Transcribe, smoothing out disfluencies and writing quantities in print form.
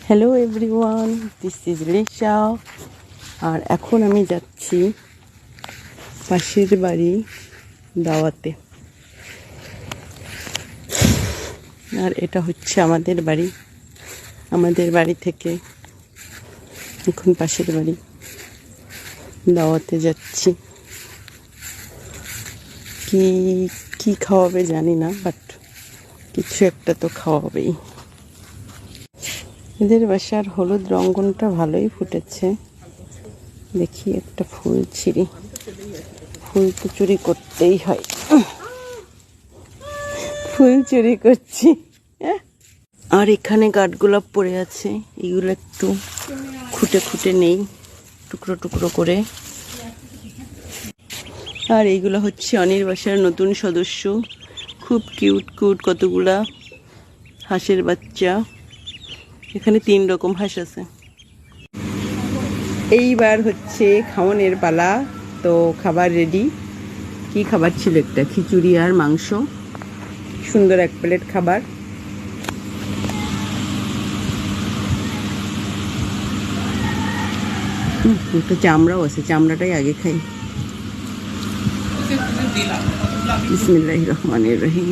Hello everyone, this is Lisa. আর এখন আমি যাচ্ছি পাশের বাড়ি দাওয়াতে। আর এটা হচ্ছে আমাদের বাড়ি। আমাদের বাড়ি থেকে এখন পাশের বাড়ি দাওয়াতে যাচ্ছি। কি কি খাওয়াবে জানি না, বাট কিছু একটা তো খাওয়াবেই। এদের বাসার হলুদ রঙ্গনটা ভালোই ফুটেছে। দেখি একটা ফুল ছিঁড়ি। ফুল তো চুরি করতেই হয়, ফুল চুরি করছি। আর এখানে কাঠগোলাপ পড়ে আছে, এগুলো একটু খুঁটে খুঁটে নেই টুকরো টুকরো করে। আর এইগুলো হচ্ছে অনির বাসার নতুন সদস্য, খুব কিউট কিউট কতগুলা হাঁসের বাচ্চা। এখানে 3 রকম হাঁস আছে। এইবার হচ্ছে খাওয়ানোর পালা, তো খাবার রেডি। কি খাবার ছিল? একটা খিচুড়ি আর মাংস, সুন্দর এক প্লেট খাবার। একটা চামড়াও আছে, চামড়াটাই আগে খাই। বিসমিল্লাহির রহমানির রহিম।